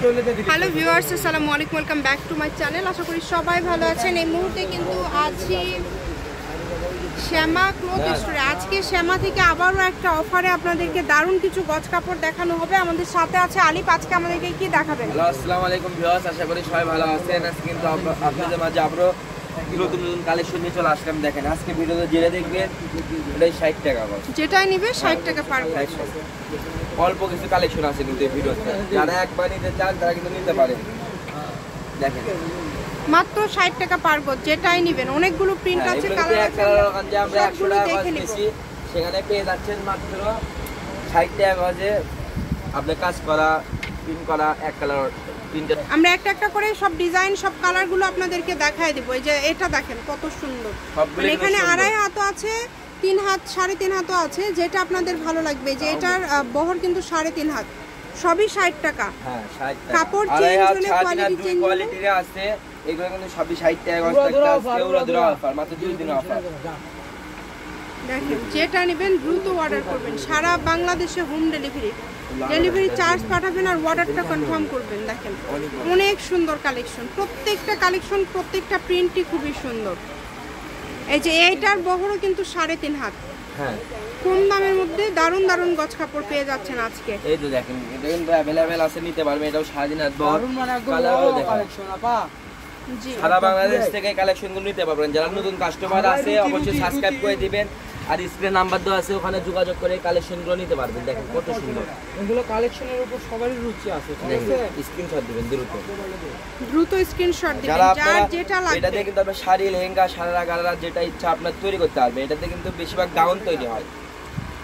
Hello viewers, আসসালামু আলাইকুম, welcome back to my channel. আশা করি সবাই ভালো আছেন। এই মুহূর্তে কিন্তু আছি শ্যামা ক্লথ স্টোরে। আজকে শ্যামা থেকে আবারও একটা অফারে আপনাদেরকে দারুণ কিছু গজ কাপড় দেখানো হবে। আমাদের সাথে আছে আলিফ। আজকে আমাদেরকে কি দেখাবেন? হ্যালো, আসসালামু আলাইকুম ভিউয়ার্স, আশা করি সবাই ভালো আছেন। আজকে কিন্তু আপনাদের মাঝে আবারও নতুন নতুন কালেকশন নিয়ে চলে আসলাম। দেখেন আজকে ভিডিওতে জেনে দেখবেন, এটাই 60 টাকা গজ। যেটাই নিবে 60 টাকা পার গজ। অল্প কিছু কালেকশন আছে কিন্তু এই ভিডিওতে, যারা একবার নিতে চান তারা কিন্তু নিতে পারেন। দেখেন মাত্র 60 টাকা পার গজ, যেটাই নেবেন। অনেকগুলো প্রিন্ট আছে, কালার আছে। আমরা 100 টাকা গজ বেশি, সেখানে পেয়ে যাচ্ছেন মাত্র 60 টাকা গজে। আপনি কাজ করা, প্রিন্ট করা, এক কালার প্রিন্টেড। আমরা একটা একটা করে সব ডিজাইন, সব কালারগুলো আপনাদেরকে দেখায় দেব। এই যে এটা দেখেন কত সুন্দর। এখানে 2.5 হাত আছে, 3 হাত, 3.5 হাতও আছে, যেটা আপনাদের ভালো লাগবে। যে এটার বহর কিন্তু 3.5 হাত, সবই 60 টাকা। হ্যাঁ 60 টাকা। কাপড় চেঞ্জ হলে কোয়ালিটি চেঞ্জ কোয়ালিটির আছে। এগুলো কিন্তু সবই 60 টাকা গজ থাকতে আছে। ওরা দুটো অফার, মাত্র 2 দিনের অফার। দেখেন যেটা নেবেন দ্রুত অর্ডার করবেন। সারা বাংলাদেশে হোম ডেলিভারি, ডেলিভারি চার্জ পাঠাবেন আর অর্ডারটা কনফার্ম করবেন। দেখেন অনেক সুন্দর কালেকশন, প্রত্যেকটা কালেকশন, প্রত্যেকটা প্রিন্টই খুবই সুন্দর। এই যে এইটার বহরও কিন্তু 3.5 হাত। হ্যাঁ, কম দামের মধ্যে দারুণ দারুণ গজ কাপড় পেয়ে যাচ্ছেন আজকে। এই তো দেখেন, এটা কিন্তু अवेलेबल আছে, নিতে পারবেন। এটাও 3.5 হাত বহর, কালারও কালেকশন আপা। জি, সারা বাংলাদেশ থেকে কালেকশনগুলো নিতে পারবেন। যারা নতুন কাস্টমার আছে অবশ্যই সাবস্ক্রাইব করে দিবেন, আর স্ক্রিনে নাম্বার দেওয়া আছে, ওখানে যোগাযোগ করে কালেকশনগুলো নিতে পারবেন। দেখেন কত সুন্দর এগুলো কালেকশনের উপর সবারই রুচি আছে। ঠিক আছে, স্ক্রিনশট দিবেন দ্রুত স্ক্রিনশট দিবেন, যার যেটা লাগবে। এটাতে কিন্তু আপনি শাড়ি, লেহেঙ্গা, সারারা, গারারা যেটা ইচ্ছা আপনার তৈরি করতে পারবেন। এটাতে কিন্তু বেশিরভাগ গাউন তৈরি হয়।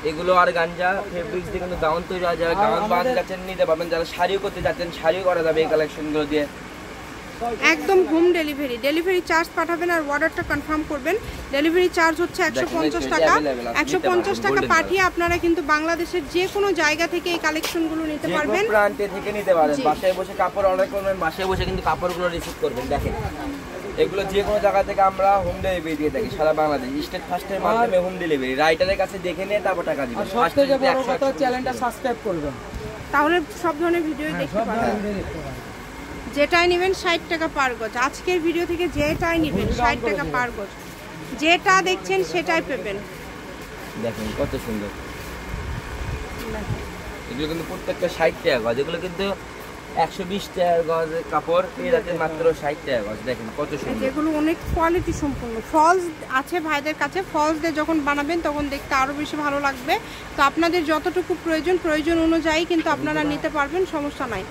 এগুলো আর গাঞ্জা ফেব্রিক্স দিয়ে কিন্তু গাউন তৈরি হয়। যারা গাউন বানাতে যাচ্ছেন নিতে পারবেন, যারা শাড়িও করতে যাচ্ছেন শাড়িও করা যাবে এই কালেকশনগুলো দিয়ে। একদম হোম ডেলিভারি, ডেলিভারি চার্জ পাঠাবেন আর অর্ডারটা কনফার্ম করবেন। ডেলিভারি চার্জ হচ্ছে 150 টাকা। 150 টাকা পাঠিয়ে আপনারা কিন্তু বাংলাদেশের যে কোনো জায়গা থেকে এই কালেকশনগুলো নিতে পারবেন, যে কোনো প্রান্তে থেকে নিতে পারবেন। বাসায় বসে কাপড় অর্ডার করবেন, বাসায় বসে কিন্তু কাপড়গুলো রিসিভ করবেন। দেখেন এগুলো যে কোনো জায়গা থেকে আমরা হোম ডেলিভারি দিয়ে থাকি সারা বাংলাদেশ। স্টেট ফার্স্টের মাধ্যমে হোম ডেলিভারি, রাইটারের কাছে দেখে নিয়ে তারপর টাকা দিবেন। সবথেকে বড় কথা, চ্যানেলটা সাবস্ক্রাইব করবেন, তাহলে সব ধরনের ভিডিও দেখতে পারবেন। যেটাই নেবেন 60 টাকা পার গজ। আজকের ভিডিও থেকে যেটাই নেবেন 60 টাকা পার গজ, যেটা দেখছেন সেটাই পাবেন। দেখেন কত সুন্দর, এগুলো কিন্তু প্রত্যেকটা 60 টাকা গজ। এগুলো কিন্তু 120 টাকা গজ কাপড়, এই রাতে মাত্র 60 টাকা গজ। দেখেন কত সুন্দর, যেগুলো অনেক কোয়ালিটি সম্পূর্ণ। ফলস আছে ভাইদের কাছে, ফলস দিয়ে যখন বানাবেন তখন দেখতে আরো বেশি ভালো লাগবে। তো আপনাদের যতটুকু প্রয়োজন অনুযায়ী কিন্তু আপনারা নিতে পারবেন, সমস্যা নাই।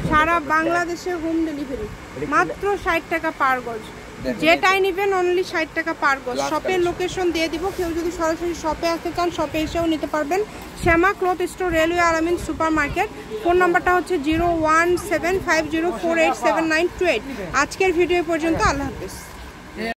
সারা বাংলাদেশে হোম ডেলিভারি, মাত্র 60 টাকা পার গজ। যেটাই নেবেন অনলি 60 টাকা পার গজ। শপের লোকেশন দিয়ে দিব, কেউ যদি সরাসরি শপে আসতে চান শপে এসেও নিতে পারবেন। শ্যামা ক্লথ স্টোর, রেলওয়ে আলামিন সুপার মার্কেট। ফোন নাম্বারটা হচ্ছে 01750487928। আজকের ভিডিও পর্যন্ত, আল্লাহ হাফেজ।